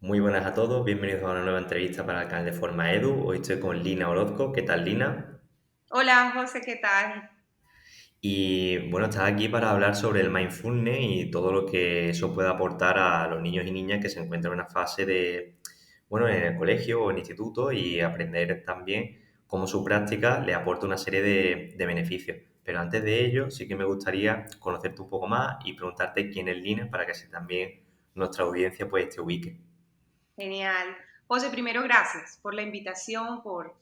Muy buenas a todos, bienvenidos a una nueva entrevista para el canal de Forma Edu. Hoy estoy con Lina Orozco. ¿Qué tal, Lina? Hola José, ¿qué tal? Y bueno, estás aquí para hablar sobre el mindfulness y todo lo que eso puede aportar a los niños y niñas que se encuentran en una fase de, bueno, en el colegio o en instituto y aprender también cómo su práctica le aporta una serie de beneficios. Pero antes de ello, sí que me gustaría conocerte un poco más y preguntarte quién es Lina para que así también nuestra audiencia pues te ubique. Genial. José, primero gracias por la invitación, por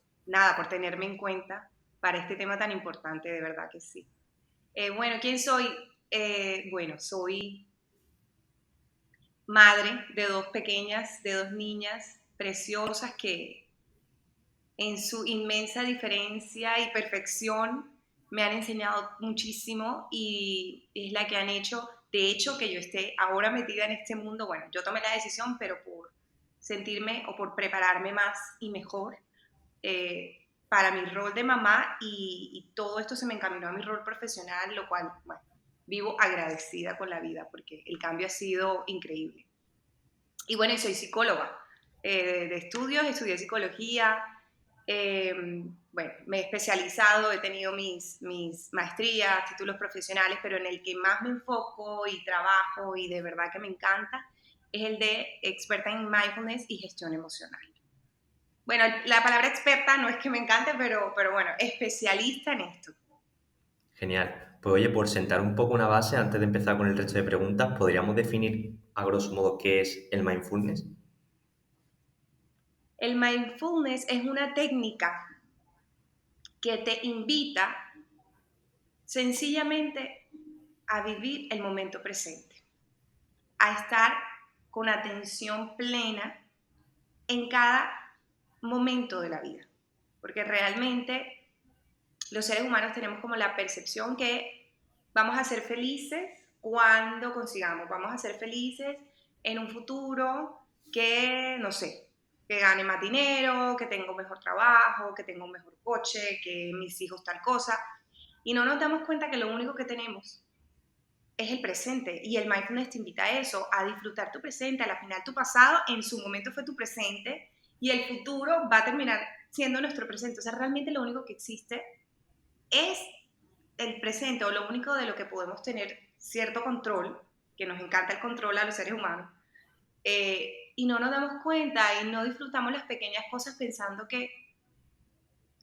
tenerme en cuenta para este tema tan importante, de verdad que sí. Bueno, ¿quién soy? Bueno, soy madre de dos pequeñas, de dos niñas preciosas que en su inmensa diferencia y perfección me han enseñado muchísimo y es la que han hecho, de hecho, que yo esté ahora metida en este mundo. Bueno, yo tomé la decisión, pero por sentirme o por prepararme más y mejor para mi rol de mamá y todo esto se me encaminó a mi rol profesional, lo cual, bueno, vivo agradecida con la vida porque el cambio ha sido increíble. Y bueno, y soy psicóloga de estudios, estudié psicología, eh, bueno, me he especializado, he tenido mis maestrías, títulos profesionales, pero en el que más me enfoco y trabajo y de verdad que me encanta es el de experta en mindfulness y gestión emocional. Bueno, la palabra experta no es que me encante, pero bueno, especialista en esto. Genial. Pues oye, por sentar un poco una base, antes de empezar con el resto de preguntas, ¿podríamos definir a grosso modo qué es el mindfulness? El mindfulness es una técnica que te invita sencillamente a vivir el momento presente, a estar con atención plena en cada momento de la vida. Porque realmente los seres humanos tenemos como la percepción que vamos a ser felices cuando consigamos, vamos a ser felices en un futuro que, no sé, que gane más dinero, que tenga un mejor trabajo, que tenga un mejor coche, que mis hijos tal cosa. Y no nos damos cuenta que lo único que tenemos es el presente y el mindfulness te invita a eso, a disfrutar tu presente, a la final tu pasado en su momento fue tu presente y el futuro va a terminar siendo nuestro presente. O sea, realmente lo único que existe es el presente o lo único de lo que podemos tener cierto control, que nos encanta el control a los seres humanos, y no nos damos cuenta y no disfrutamos las pequeñas cosas pensando que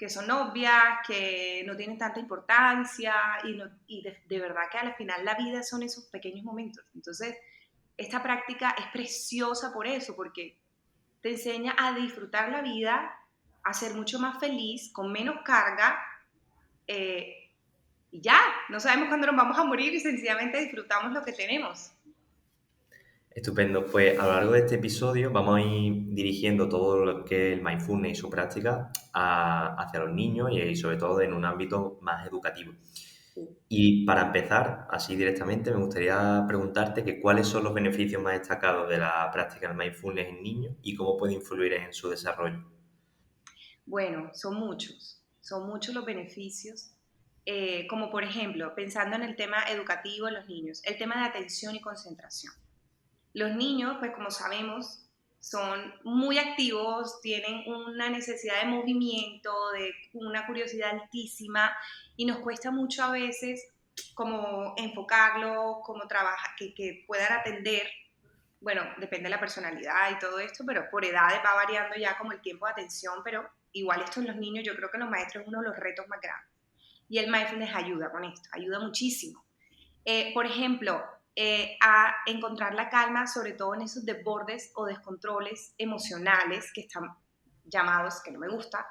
son obvias, que no tienen tanta importancia y de verdad que al final la vida son esos pequeños momentos. Entonces, esta práctica es preciosa por eso, porque te enseña a disfrutar la vida, a ser mucho más feliz, con menos carga, eh, y ya, no sabemos cuándo nos vamos a morir y sencillamente disfrutamos lo que tenemos. Estupendo. Pues a lo largo de este episodio vamos a ir dirigiendo todo lo que es el mindfulness y su práctica hacia los niños y sobre todo en un ámbito más educativo. Y para empezar, así directamente, me gustaría preguntarte que cuáles son los beneficios más destacados de la práctica del mindfulness en niños y cómo puede influir en su desarrollo. Bueno, son muchos los beneficios, como por ejemplo, pensando en el tema educativo en los niños, el tema de atención y concentración. Los niños, pues como sabemos, son muy activos, tienen una necesidad de movimiento, de una curiosidad altísima y nos cuesta mucho a veces como enfocarlo, como trabajar, que puedan atender. Bueno, depende de la personalidad y todo esto, pero por edades va variando ya como el tiempo de atención, pero igual esto en los niños, yo creo que en los maestros es uno de los retos más grandes. Y el mindfulness ayuda con esto, ayuda muchísimo. Por ejemplo, a encontrar la calma, sobre todo en esos desbordes o descontroles emocionales que están llamados, que no me gusta,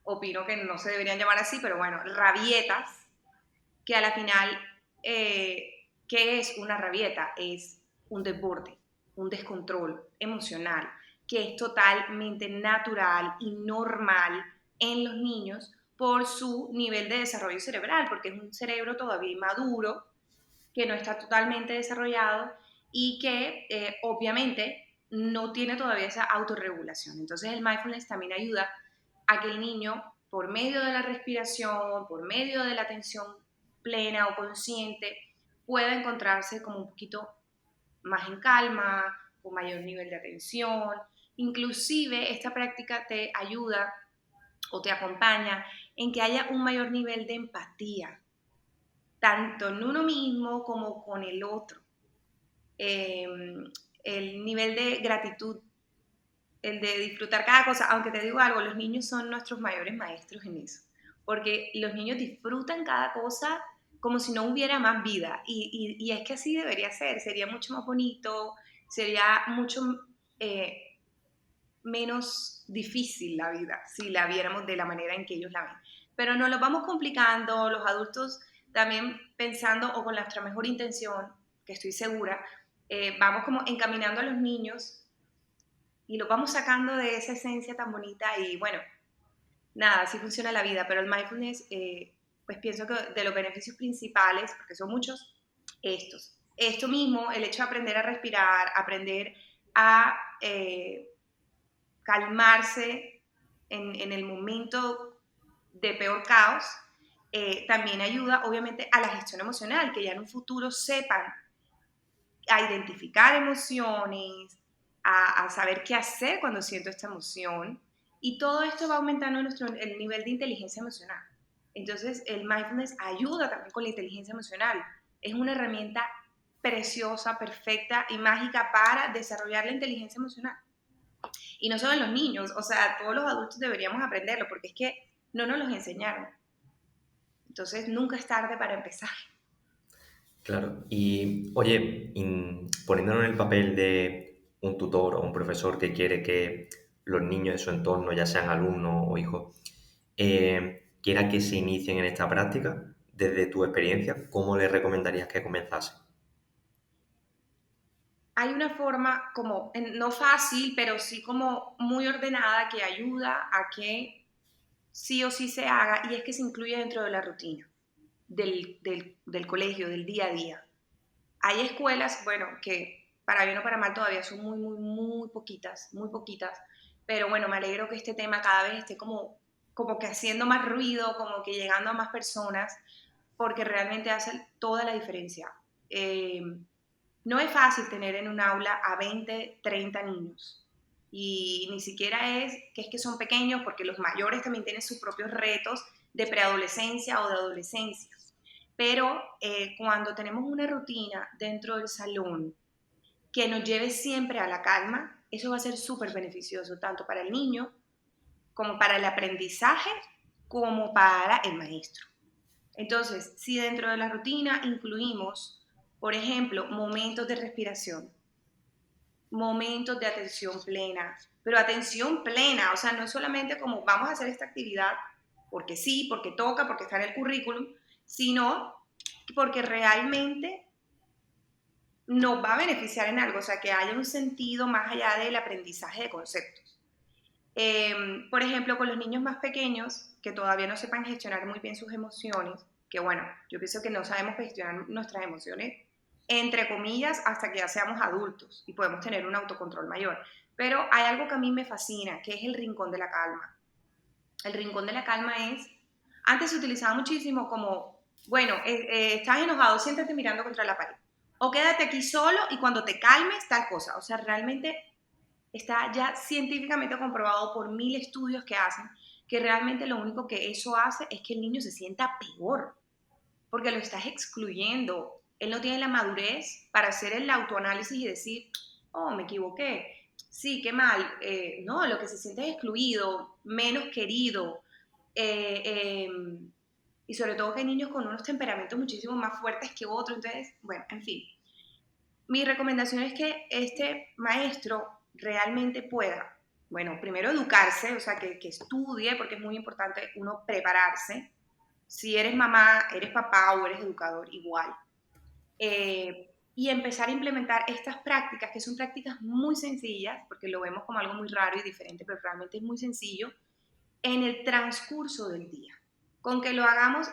opino que no se deberían llamar así, pero bueno, rabietas, que a la final, ¿qué es una rabieta? Es un desborde, un descontrol emocional, que es totalmente natural y normal en los niños por su nivel de desarrollo cerebral, porque es un cerebro todavía inmaduro, que no está totalmente desarrollado y que obviamente no tiene todavía esa autorregulación. Entonces el mindfulness también ayuda a que el niño, por medio de la respiración, por medio de la atención plena o consciente, pueda encontrarse como un poquito más en calma, con mayor nivel de atención. Inclusive esta práctica te ayuda o te acompaña en que haya un mayor nivel de empatía, tanto en uno mismo como con el otro. Eh, el nivel de gratitud, el de disfrutar cada cosa, aunque te digo algo, los niños son nuestros mayores maestros en eso, porque los niños disfrutan cada cosa como si no hubiera más vida, y es que así debería ser, sería mucho más bonito, sería mucho eh, menos difícil la vida si la viéramos de la manera en que ellos la ven. Pero nos lo vamos complicando, los adultos también pensando o con nuestra mejor intención, que estoy segura, vamos como encaminando a los niños y los vamos sacando de esa esencia tan bonita y bueno, nada, así funciona la vida, pero el mindfulness, pues pienso que de los beneficios principales, porque son muchos, estos. Esto mismo, el hecho de aprender a respirar, aprender a calmarse en el momento de peor caos, también ayuda obviamente a la gestión emocional, que ya en un futuro sepan a identificar emociones, a saber qué hacer cuando siento esta emoción, y todo esto va aumentando el nivel de inteligencia emocional. Entonces, el mindfulness ayuda también con la inteligencia emocional. Es una herramienta preciosa, perfecta y mágica para desarrollar la inteligencia emocional. Y no solo en los niños, o sea, todos los adultos deberíamos aprenderlo, porque es que no nos los enseñaron. Entonces, nunca es tarde para empezar. Claro. Y oye, poniéndonos en el papel de un tutor o un profesor que quiere que los niños de su entorno, ya sean alumnos o hijos, quiera que se inicien en esta práctica, desde tu experiencia, ¿cómo les recomendarías que comenzasen? Hay una forma como, no fácil, pero sí como muy ordenada que ayuda a que sí o sí se haga y es que se incluye dentro de la rutina del colegio, del día a día. Hay escuelas, bueno, que para bien o para mal todavía son muy poquitas, pero bueno, me alegro que este tema cada vez esté como que haciendo más ruido, como que llegando a más personas, porque realmente hace toda la diferencia. No es fácil tener en un aula a 20, 30 niños. Y ni siquiera es que son pequeños, porque los mayores también tienen sus propios retos de preadolescencia o de adolescencia. Pero cuando tenemos una rutina dentro del salón que nos lleve siempre a la calma, eso va a ser súper beneficioso, tanto para el niño como para el aprendizaje, como para el maestro. Entonces, si dentro de la rutina incluimos, por ejemplo, momentos de respiración, momentos de atención plena, pero atención plena, o sea, no es solamente como vamos a hacer esta actividad porque sí, porque toca, porque está en el currículum, sino porque realmente nos va a beneficiar en algo, o sea, que haya un sentido más allá del aprendizaje de conceptos. Por ejemplo, con los niños más pequeños que todavía no sepan gestionar muy bien sus emociones, que bueno, yo pienso que no sabemos gestionar nuestras emociones, entre comillas, hasta que ya seamos adultos y podemos tener un autocontrol mayor. Pero hay algo que a mí me fascina, que es el rincón de la calma. El rincón de la calma es, antes se utilizaba muchísimo como, bueno, estás enojado, siéntate mirando contra la pared. O quédate aquí solo y cuando te calmes, tal cosa. O sea, realmente está ya científicamente comprobado por 1000 estudios que hacen que realmente lo único que eso hace es que el niño se sienta peor, porque lo estás excluyendo. Él no tiene la madurez para hacer el autoanálisis y decir, oh, me equivoqué, sí, qué mal. No, lo que se siente es excluido, menos querido. eh, eh, y sobre todo que hay niños con unos temperamentos muchísimo más fuertes que otros. Entonces, bueno, en fin. Mi recomendación es que este maestro realmente pueda, bueno, primero educarse, o sea, que estudie, porque es muy importante uno prepararse. Si eres mamá, eres papá o eres educador, igual. Y empezar a implementar estas prácticas, que son prácticas muy sencillas, porque lo vemos como algo muy raro y diferente, pero realmente es muy sencillo, en el transcurso del día. Con que lo hagamos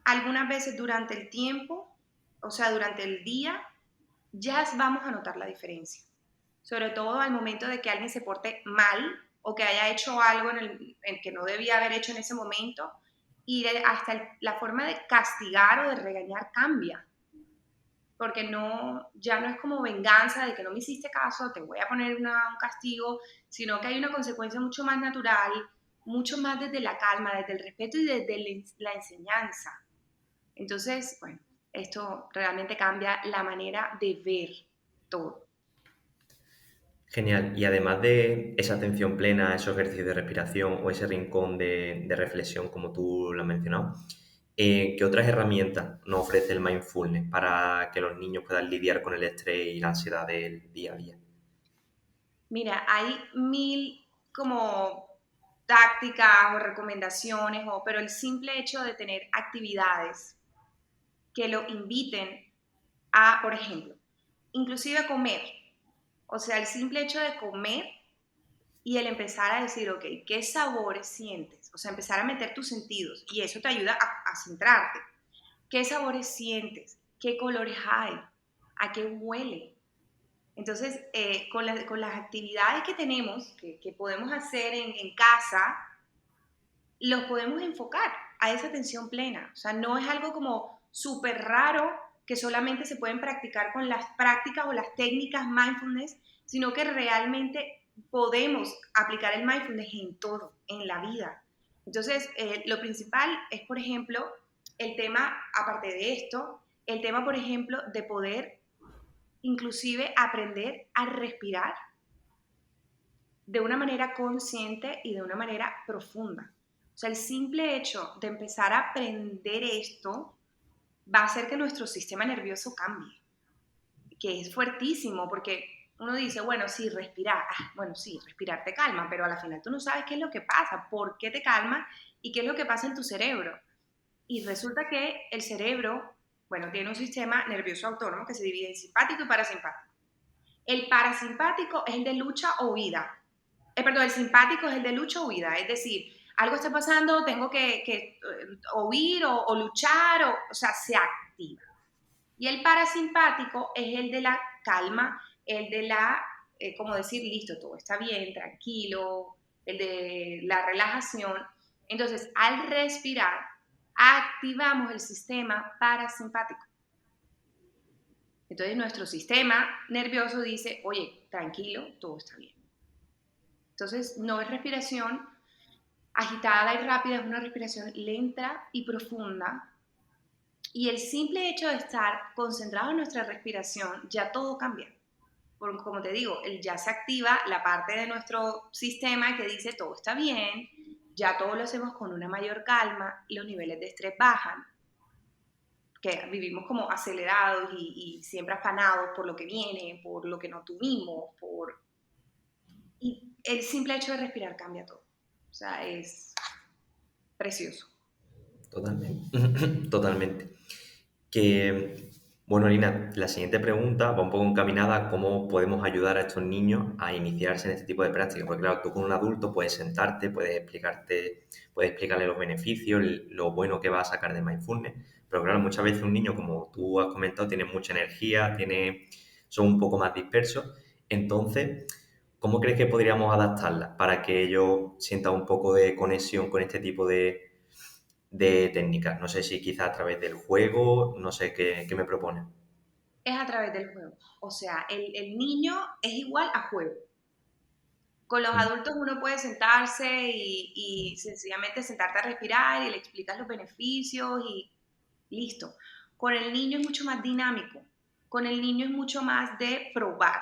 algunas veces durante el tiempo, o sea, durante el día, ya vamos a notar la diferencia. Sobre todo al momento de que alguien se porte mal o que haya hecho algo en que no debía haber hecho en ese momento, y hasta la forma de castigar o de regañar cambia. porque no, ya no es como venganza de que no me hiciste caso, te voy a poner un castigo, sino que hay una consecuencia mucho más natural, mucho más desde la calma, desde el respeto y desde la enseñanza. Entonces, bueno, esto realmente cambia la manera de ver todo. Genial. Y además de esa atención plena, esos ejercicios de respiración o ese rincón de reflexión, como tú lo has mencionado, ¿qué otras herramientas nos ofrece el mindfulness para que los niños puedan lidiar con el estrés y la ansiedad del día a día? Mira, hay mil como tácticas o recomendaciones, pero el simple hecho de tener actividades que lo inviten a, por ejemplo, inclusive comer. O sea, el simple hecho de comer y el empezar a decir, ok, ¿qué sabores sientes? O sea, empezar a meter tus sentidos y eso te ayuda a centrarte. ¿Qué sabores sientes? ¿Qué colores hay? ¿A qué huele? Entonces, con las actividades que tenemos, que podemos hacer en casa, los podemos enfocar a esa atención plena. O sea, no es algo como súper raro que solamente se pueden practicar con las prácticas o las técnicas mindfulness, sino que realmente podemos aplicar el mindfulness en todo, en la vida. Entonces, lo principal es, por ejemplo, el tema, aparte de esto, el tema, por ejemplo, de poder inclusive aprender a respirar de una manera consciente y de una manera profunda. O sea, el simple hecho de empezar a aprender esto va a hacer que nuestro sistema nervioso cambie, que es fuertísimo, porque uno dice, bueno, sí, respirar, bueno, sí, respirar te calma, pero a la final tú no sabes qué es lo que pasa, por qué te calma y qué es lo que pasa en tu cerebro. Y resulta que el cerebro, bueno, tiene un sistema nervioso autónomo que se divide en simpático y parasimpático. El parasimpático es el de lucha o huida. Perdón, el simpático es el de lucha o huida, es decir, algo está pasando, tengo que huir o luchar, o sea, se activa. Y el parasimpático es el de la calma, el de la, como decir, listo, todo está bien, tranquilo, el de la relajación. Entonces, al respirar, activamos el sistema parasimpático. Entonces, nuestro sistema nervioso dice, oye, tranquilo, todo está bien. Entonces, no es respiración agitada y rápida, es una respiración lenta y profunda. Y el simple hecho de estar concentrado en nuestra respiración, ya todo cambia. Porque, como te digo, ya se activa la parte de nuestro sistema que dice todo está bien, ya todo lo hacemos con una mayor calma, los niveles de estrés bajan, que vivimos como acelerados y siempre afanados por lo que viene, por lo que no tuvimos, y el simple hecho de respirar cambia todo. O sea, es precioso. Totalmente. Totalmente. Que, bueno, Lina, la siguiente pregunta va un poco encaminada a cómo podemos ayudar a estos niños a iniciarse en este tipo de prácticas. Porque, claro, tú con un adulto puedes sentarte, puedes explicarle los beneficios, lo bueno que va a sacar de mindfulness. Pero, claro, muchas veces un niño, como tú has comentado, tiene mucha energía, son un poco más dispersos. Entonces, ¿cómo crees que podríamos adaptarla para que ellos sientan un poco de conexión con este tipo de técnicas? No sé si quizá a través del juego, no sé qué me propone. Es a través del juego. O sea, el niño es igual a juego. Con los Mm. adultos uno puede sentarse y sencillamente sentarte a respirar y le explicas los beneficios y listo. Con el niño es mucho más dinámico. Con el niño es mucho más de probar.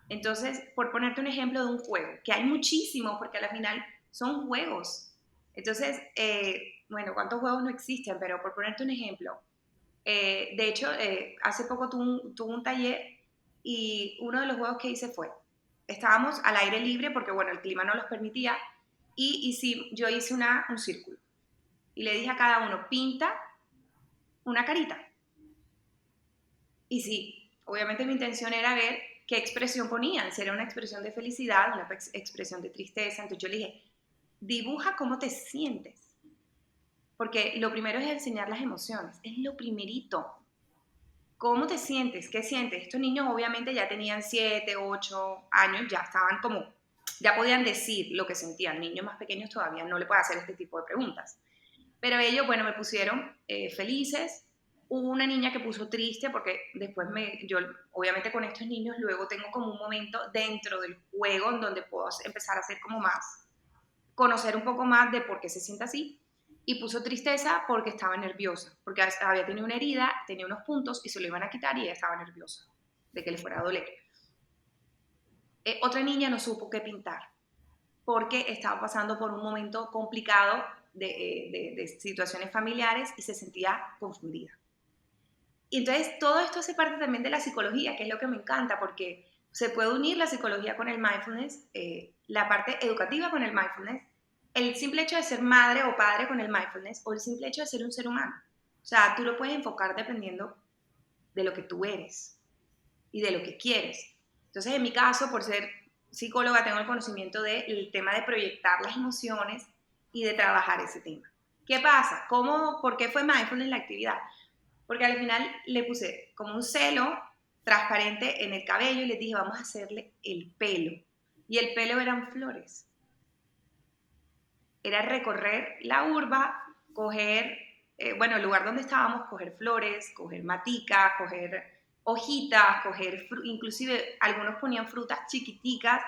Entonces, por ponerte un ejemplo de un juego, que hay muchísimos porque al final son juegos. Entonces, bueno, ¿cuántos juegos no existen? Pero por ponerte un ejemplo, de hecho, hace poco tuve un taller y uno de los juegos que hice fue, estábamos al aire libre porque, bueno, el clima no los permitía, y sí, yo hice un círculo y le dije a cada uno, pinta una carita. Y sí, obviamente mi intención era ver qué expresión ponían, si era una expresión de felicidad, una expresión de tristeza. Entonces yo le dije, dibuja cómo te sientes, porque lo primero es enseñar las emociones, es lo primerito. ¿Cómo te sientes? ¿Qué sientes? Estos niños obviamente ya tenían 7, 8 años, ya estaban como, ya podían decir lo que sentían. Niños más pequeños todavía no le puedo hacer este tipo de preguntas. Pero ellos, bueno, me pusieron felices, Hubo una niña que puso triste porque después yo obviamente con estos niños luego tengo como un momento dentro del juego en donde puedo empezar a hacer como más, conocer un poco más de por qué se siente así. Y puso tristeza porque estaba nerviosa, porque había tenido una herida, tenía unos puntos y se lo iban a quitar y ella estaba nerviosa de que le fuera a doler. Otra niña no supo qué pintar porque estaba pasando por un momento complicado de situaciones familiares y se sentía confundida. Y entonces todo esto hace parte también de la psicología, que es lo que me encanta, porque se puede unir la psicología con el mindfulness, la parte educativa con el mindfulness, el simple hecho de ser madre o padre con el mindfulness, o el simple hecho de ser un ser humano. O sea, tú lo puedes enfocar dependiendo de lo que tú eres y de lo que quieres. Entonces, en mi caso, por ser psicóloga, tengo el conocimiento del tema de proyectar las emociones y de trabajar ese tema. ¿Qué pasa? ¿Por qué fue mindfulness la actividad? Porque al final le puse como un celo transparente en el cabello y les dije, vamos a hacerle el pelo. Y el pelo eran flores. Era recorrer la urba, coger, bueno, el lugar donde estábamos, coger flores, coger maticas, coger hojitas, inclusive algunos ponían frutas chiquiticas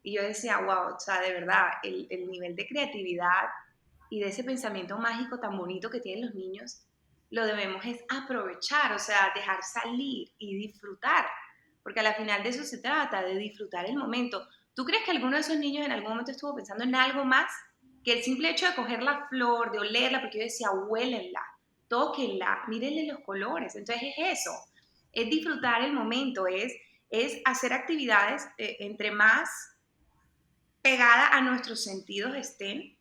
y yo decía, wow, o sea, de verdad, el nivel de creatividad y de ese pensamiento mágico tan bonito que tienen los niños, lo debemos es aprovechar, o sea, dejar salir y disfrutar, porque al final de eso se trata, de disfrutar el momento. ¿Tú crees que alguno de esos niños en algún momento estuvo pensando en algo más que el simple hecho de coger la flor, de olerla, porque yo decía, huélenla, tóquenla, mírenle los colores? Entonces es eso, es disfrutar el momento, es hacer actividades entre más pegada a nuestros sentidos estén,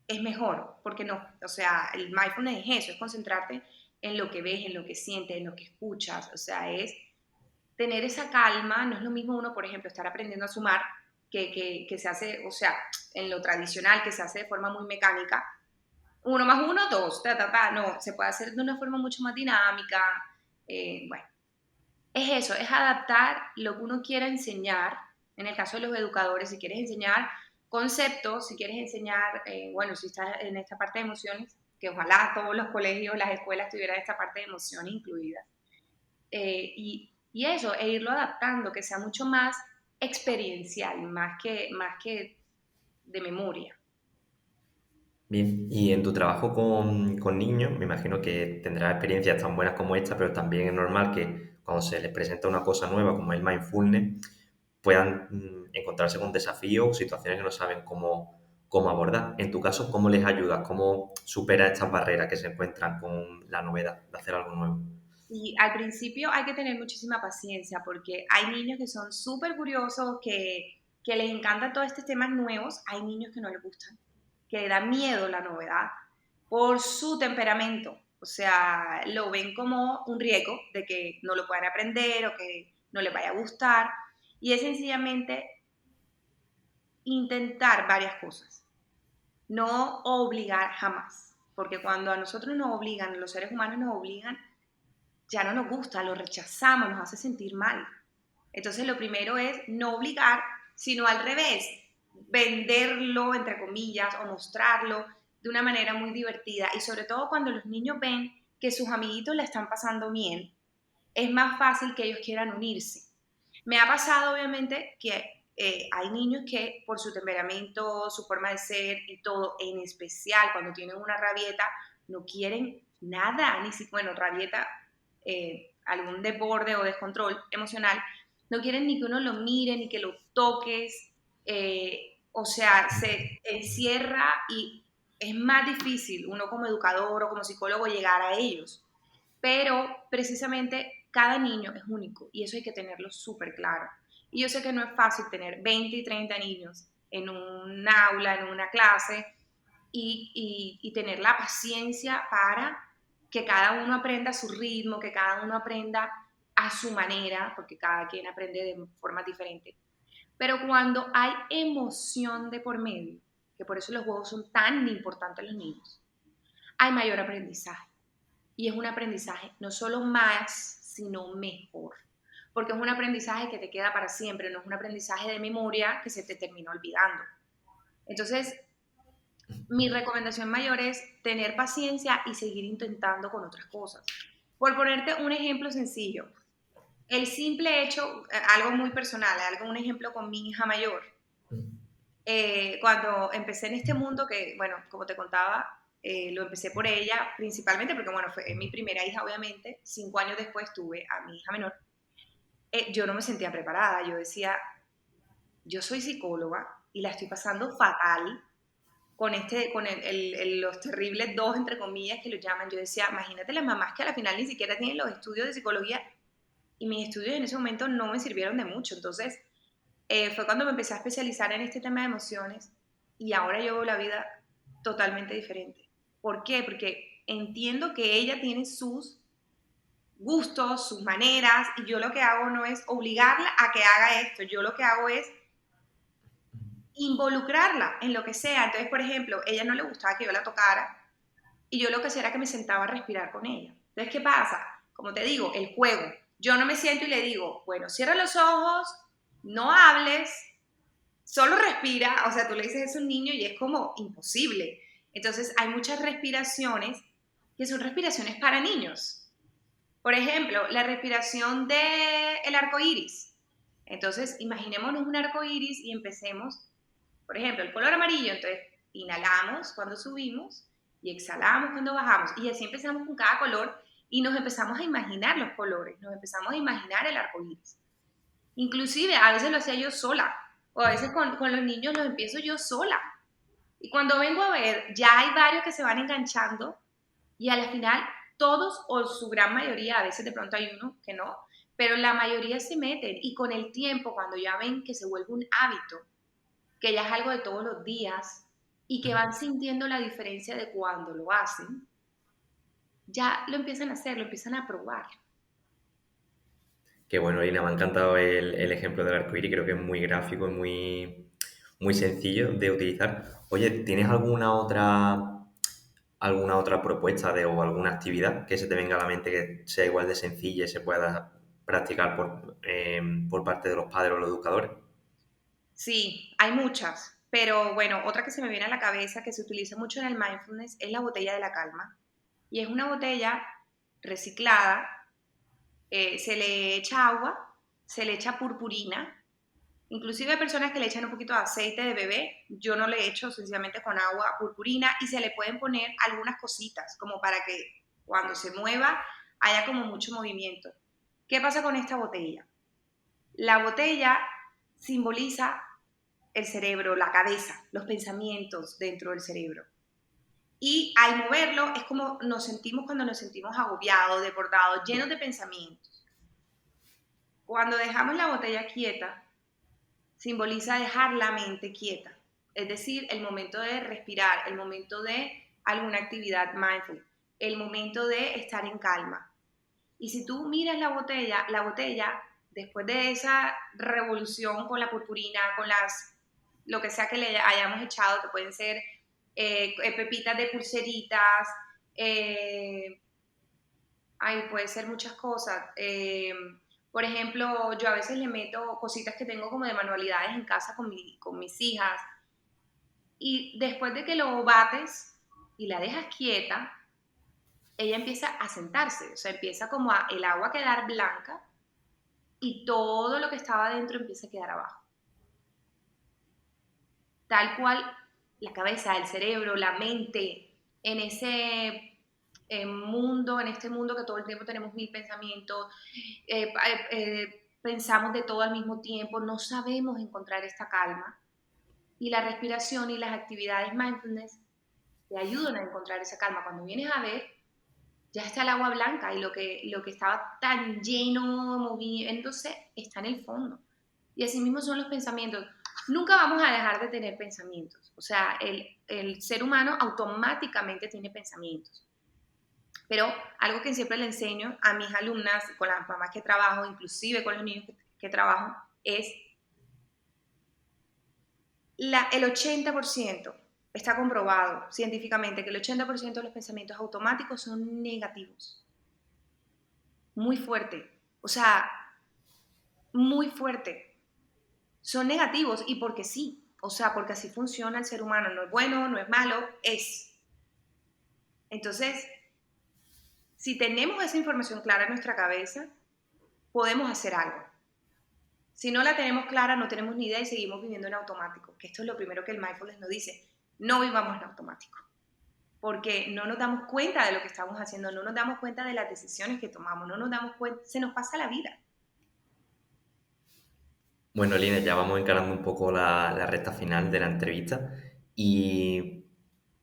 es mejor, porque no, o sea, el mindfulness es eso, es concentrarte en lo que ves, en lo que sientes, en lo que escuchas, o sea, es tener esa calma. No es lo mismo uno, por ejemplo, estar aprendiendo a sumar, que se hace, o sea, en lo tradicional, que se hace de forma muy mecánica, uno más uno, dos, no, se puede hacer de una forma mucho más dinámica, bueno, es eso, es adaptar lo que uno quiera enseñar. En el caso de los educadores, si quieres enseñar conceptos, si quieres enseñar, bueno, si estás en esta parte de emociones, que ojalá todos los colegios, las escuelas tuvieran esta parte de emociones incluida. Y eso, e irlo adaptando, que sea mucho más experiencial, más que de memoria. Bien, y en tu trabajo con niños, me imagino que tendrás experiencias tan buenas como esta, pero también es normal que cuando se les presenta una cosa nueva como el mindfulness, puedan encontrarse con desafíos o situaciones que no saben cómo abordar. En tu caso, ¿cómo les ayudas? ¿Cómo superas estas barreras que se encuentran con la novedad de hacer algo nuevo? Y al principio hay que tener muchísima paciencia porque hay niños que son súper curiosos, que les encantan todos estos temas nuevos. Hay niños que no les gustan, que les da miedo la novedad por su temperamento. O sea, lo ven como un riesgo de que no lo puedan aprender o que no les vaya a gustar. Y es sencillamente intentar varias cosas. No obligar jamás. Porque cuando a nosotros nos obligan, a los seres humanos nos obligan, ya no nos gusta, lo rechazamos, nos hace sentir mal. Entonces lo primero es no obligar, sino al revés, venderlo, entre comillas, o mostrarlo de una manera muy divertida. Y sobre todo cuando los niños ven que sus amiguitos la están pasando bien, es más fácil que ellos quieran unirse. Me ha pasado, obviamente, que hay niños que por su temperamento, su forma de ser y todo, en especial cuando tienen una rabieta, no quieren nada, ni siquiera, bueno, rabieta, algún desborde o descontrol emocional, no quieren ni que uno lo mire, ni que lo toques, o sea, se encierra y es más difícil uno como educador o como psicólogo llegar a ellos. Pero precisamente cada niño es único y eso hay que tenerlo súper claro. Y yo sé que no es fácil tener 20 y 30 niños en un aula, en una clase, y tener la paciencia para que cada uno aprenda a su ritmo, que cada uno aprenda a su manera, porque cada quien aprende de forma diferente. Pero cuando hay emoción de por medio, que por eso los juegos son tan importantes en los niños, hay mayor aprendizaje. Y es un aprendizaje no solo más, sino mejor. Porque es un aprendizaje que te queda para siempre, no es un aprendizaje de memoria que se te termina olvidando. Entonces, Mi recomendación mayor es tener paciencia y seguir intentando con otras cosas. Por ponerte un ejemplo sencillo, el simple hecho, algo muy personal, un ejemplo con mi hija mayor. Cuando empecé en este mundo, que bueno, como te contaba, lo empecé por ella principalmente porque bueno, fue mi primera hija obviamente, 5 años después tuve a mi hija menor. Yo no me sentía preparada, yo decía, yo soy psicóloga y la estoy pasando fatal con los terribles dos, entre comillas, que lo llaman. Yo decía, imagínate las mamás que a la final ni siquiera tienen los estudios de psicología y mis estudios en ese momento no me sirvieron de mucho. Entonces, fue cuando me empecé a especializar en este tema de emociones y ahora yo veo la vida totalmente diferente. ¿Por qué? Porque entiendo que ella tiene sus gustos, sus maneras, y yo lo que hago no es obligarla a que haga esto, yo lo que hago es involucrarla en lo que sea. Entonces, por ejemplo, ella no le gustaba que yo la tocara y yo lo que hacía era que me sentaba a respirar con ella. Entonces, ¿qué pasa? Como te digo, el juego. Yo no me siento y le digo, bueno, cierra los ojos, no hables, solo respira. O sea, tú le dices eso a un niño y es como imposible. Entonces, hay muchas respiraciones que son respiraciones para niños. Por ejemplo, la respiración del arco iris. Entonces, imaginémonos un arco iris y empecemos, por ejemplo, el color amarillo. Entonces, inhalamos cuando subimos y exhalamos cuando bajamos. Y así empezamos con cada color y nos empezamos a imaginar los colores, nos empezamos a imaginar el arco iris. Inclusive, a veces lo hacía yo sola, o a veces con los niños los empiezo yo sola. Y cuando vengo a ver, ya hay varios que se van enganchando y a la final todos o su gran mayoría, a veces de pronto hay uno que no, pero la mayoría se meten y con el tiempo, cuando ya ven que se vuelve un hábito, que ya es algo de todos los días y que van sintiendo la diferencia de cuando lo hacen, ya lo empiezan a hacer, lo empiezan a probar. Qué bueno, Lina, me ha encantado el ejemplo del arcoíris, creo que es muy gráfico y muy sencillo de utilizar. Oye, ¿tienes alguna otra propuesta o alguna actividad que se te venga a la mente que sea igual de sencilla y se pueda practicar por parte de los padres o los educadores? Sí, hay muchas, pero bueno, otra que se me viene a la cabeza que se utiliza mucho en el mindfulness es la botella de la calma. Y es una botella reciclada, se le echa agua, se le echa purpurina. Inclusive hay personas que le echan un poquito de aceite de bebé, yo no le echo sencillamente con agua purpurina y se le pueden poner algunas cositas como para que cuando se mueva haya como mucho movimiento. ¿Qué pasa con esta botella? La botella simboliza el cerebro, la cabeza, los pensamientos dentro del cerebro. Y al moverlo es como nos sentimos cuando nos sentimos agobiados, desbordados, llenos de pensamientos. Cuando dejamos la botella quieta, simboliza dejar la mente quieta, es decir, el momento de respirar, el momento de alguna actividad mindful, el momento de estar en calma. Y si tú miras la botella, después de esa revolución con la purpurina, con lo que sea que le hayamos echado, que pueden ser pepitas de pulseritas, eh, puede ser muchas cosas. Por ejemplo, yo a veces le meto cositas que tengo como de manualidades en casa con mis hijas. Y después de que lo bates y la dejas quieta, ella empieza a sentarse, o sea, empieza como el agua a quedar blanca y todo lo que estaba dentro empieza a quedar abajo. Tal cual la cabeza, el cerebro, la mente, en ese mundo, en este mundo que todo el tiempo tenemos mil pensamientos, pensamos de todo al mismo tiempo, no sabemos encontrar esta calma. Y la respiración y las actividades mindfulness te ayudan a encontrar esa calma. Cuando vienes a ver, ya está el agua blanca y lo que estaba tan lleno, moviéndose, está en el fondo. Y así mismo son los pensamientos. Nunca vamos a dejar de tener pensamientos. O sea, el ser humano automáticamente tiene pensamientos. Pero algo que siempre le enseño a mis alumnas, con las mamás que trabajo, inclusive con los niños que trabajo, es el 80%, está comprobado científicamente que el 80% de los pensamientos automáticos son negativos. Muy fuerte. O sea, muy fuerte. Son negativos y porque sí. O sea, porque así funciona el ser humano, no es bueno, no es malo, es. Entonces, si tenemos esa información clara en nuestra cabeza, podemos hacer algo. Si no la tenemos clara, no tenemos ni idea y seguimos viviendo en automático, que esto es lo primero que el mindfulness nos dice, no vivamos en automático, porque no nos damos cuenta de lo que estamos haciendo, no nos damos cuenta de las decisiones que tomamos, no nos damos cuenta, se nos pasa la vida. Bueno, Lina, ya vamos encarando un poco la recta final de la entrevista y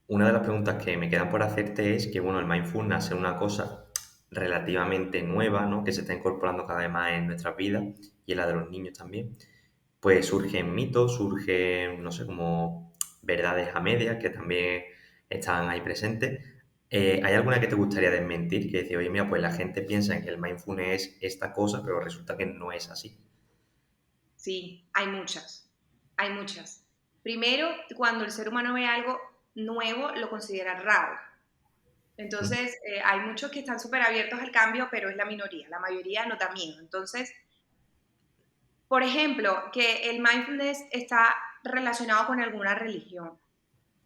una de las preguntas que me quedan por hacerte es que, bueno, el mindfulness es una cosa relativamente nueva, ¿no? Que se está incorporando cada vez más en nuestras vidas y en la de los niños también. Pues surgen mitos, surgen, no sé, como verdades a medias que también están ahí presentes. ¿Hay alguna que te gustaría desmentir? Que decir, oye, mira, pues la gente piensa que el mindfulness es esta cosa, pero resulta que no es así. Sí, hay muchas, hay muchas. Primero, cuando el ser humano ve algo nuevo, lo considera raro. ¿Mm? Entonces, hay muchos que están súper abiertos al cambio, pero es la minoría. La mayoría no da miedo. Entonces, por ejemplo, que el mindfulness está relacionado con alguna religión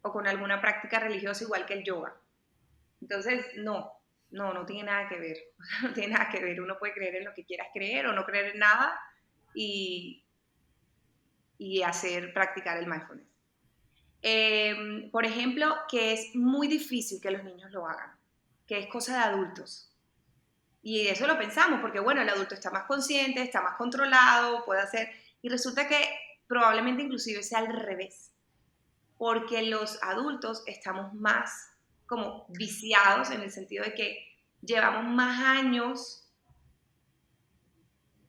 o con alguna práctica religiosa igual que el yoga. Entonces, no tiene nada que ver. No tiene nada que ver. Uno puede creer en lo que quieras creer o no creer en nada y, practicar el mindfulness. Por ejemplo, que es muy difícil que los niños lo hagan, que es cosa de adultos. Y eso lo pensamos, porque bueno, el adulto está más consciente, está más controlado, puede hacer, y resulta que probablemente inclusive sea al revés, porque los adultos estamos más como viciados en el sentido de que llevamos más años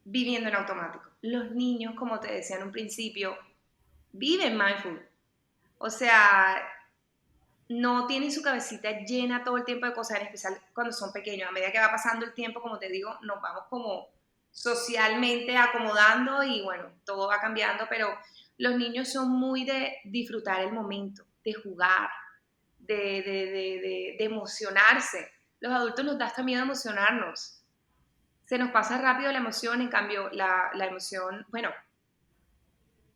viviendo en automático. Los niños, como te decía en un principio, viven mindful. O sea, no tienen su cabecita llena todo el tiempo de cosas, en especial cuando son pequeños. A medida que va pasando el tiempo, como te digo, nos vamos como socialmente acomodando y bueno, todo va cambiando, pero los niños son muy de disfrutar el momento, de jugar, de emocionarse. Los adultos nos da hasta miedo emocionarnos. Se nos pasa rápido la emoción, en cambio la emoción, bueno,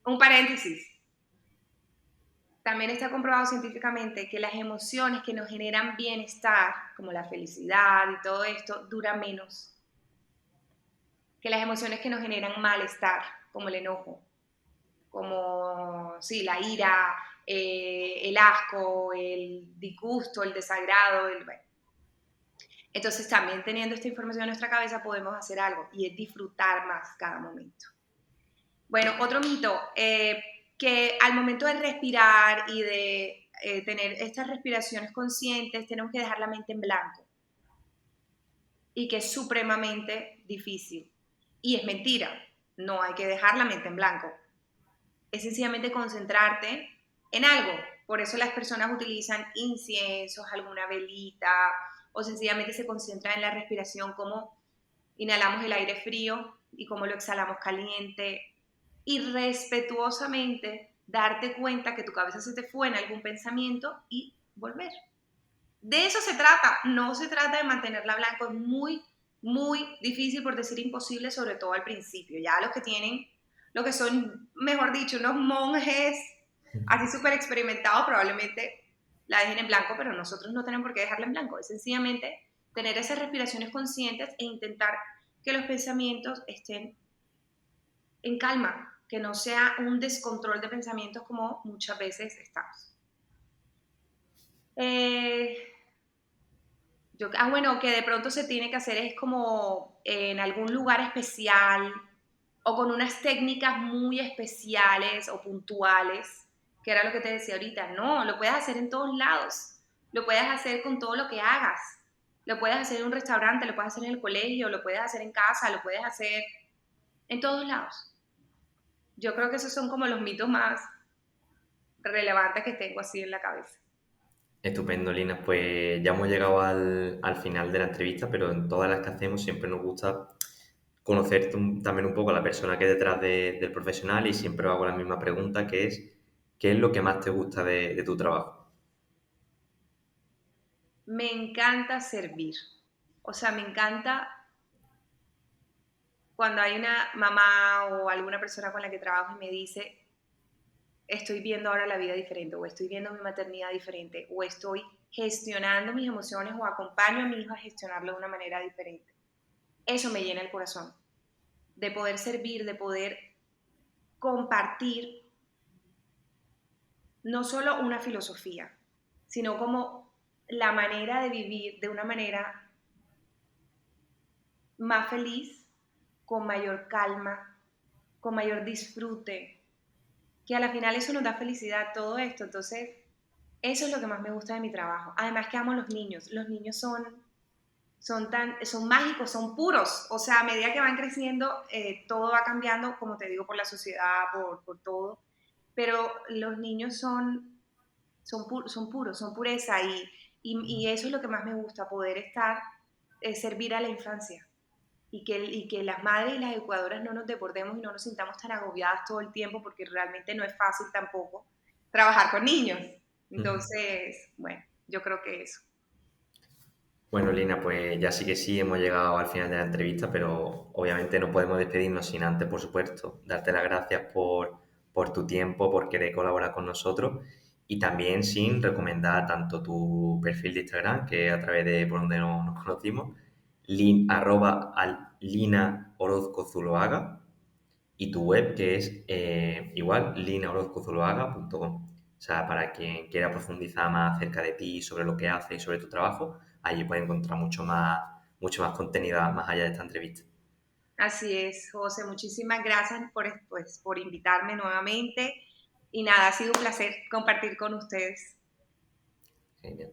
un paréntesis, también está comprobado científicamente que las emociones que nos generan bienestar, como la felicidad y todo esto, duran menos que las emociones que nos generan malestar, como el enojo, como sí, la ira, el asco, el disgusto, el desagrado. Bueno. Entonces también teniendo esta información en nuestra cabeza podemos hacer algo y es disfrutar más cada momento. Bueno, otro mito, que al momento de respirar y de tener estas respiraciones conscientes, tenemos que dejar la mente en blanco y que es supremamente difícil. Y es mentira, no hay que dejar la mente en blanco. Es sencillamente concentrarte en algo. Por eso las personas utilizan inciensos, alguna velita, o sencillamente se concentran en la respiración, como inhalamos el aire frío y cómo lo exhalamos caliente, y respetuosamente darte cuenta que tu cabeza se te fue en algún pensamiento y volver. De eso se trata, no se trata de mantenerla blanco, es muy, muy difícil, por decir imposible, sobre todo al principio. Ya los que tienen, los que son, mejor dicho, unos monjes así súper experimentados, probablemente la dejen en blanco, pero nosotros no tenemos por qué dejarla en blanco, es sencillamente tener esas respiraciones conscientes e intentar que los pensamientos estén en calma, que no sea un descontrol de pensamientos como muchas veces estamos. Eh, bueno, que de pronto se tiene que hacer es como en algún lugar especial o con unas técnicas muy especiales o puntuales, que era lo que te decía ahorita. No, lo puedes hacer en todos lados, lo puedes hacer con todo lo que hagas, lo puedes hacer en un restaurante, lo puedes hacer en el colegio, lo puedes hacer en casa, lo puedes hacer en todos lados. Yo creo que esos son como los mitos más relevantes que tengo así en la cabeza. Estupendo, Lina. Pues ya hemos llegado al final de la entrevista, pero en todas las que hacemos siempre nos gusta conocer también un poco a la persona que hay detrás del profesional y siempre hago la misma pregunta, que es, ¿qué es lo que más te gusta de tu trabajo? Me encanta servir. O sea, me encanta cuando hay una mamá o alguna persona con la que trabajo y me dice, estoy viendo ahora la vida diferente, o estoy viendo mi maternidad diferente, o estoy gestionando mis emociones o acompaño a mi hijo a gestionarlo de una manera diferente. Eso me llena el corazón, de poder servir, de poder compartir no solo una filosofía, sino como la manera de vivir de una manera más feliz, con mayor calma, con mayor disfrute, que a la final eso nos da felicidad, todo esto. Entonces, eso es lo que más me gusta de mi trabajo. Además que amo a los niños son mágicos, son puros. O sea, a medida que van creciendo, todo va cambiando, como te digo, por la sociedad, por todo. Pero los niños son puros, son pureza y eso es lo que más me gusta, poder estar, servir a la infancia y que las madres y las educadoras no nos desbordemos y no nos sintamos tan agobiadas todo el tiempo porque realmente no es fácil tampoco trabajar con niños. Ujú. Entonces, bueno, yo creo que eso. Bueno, Lina, pues ya sí que sí hemos llegado al final de la entrevista, pero obviamente no podemos despedirnos sin antes, por supuesto, darte las gracias por tu tiempo, por querer colaborar con nosotros y también sin recomendar tanto tu perfil de Instagram, que a través de por donde nos conocimos, Lina Orozco Zuloaga, y tu web que es igual, linaorozcozuloaga.com. O sea, para quien quiera profundizar más acerca de ti, sobre lo que haces y sobre tu trabajo, allí puede encontrar mucho más contenido más allá de esta entrevista. Así es, José, muchísimas gracias por invitarme nuevamente y nada, ha sido un placer compartir con ustedes. Genial.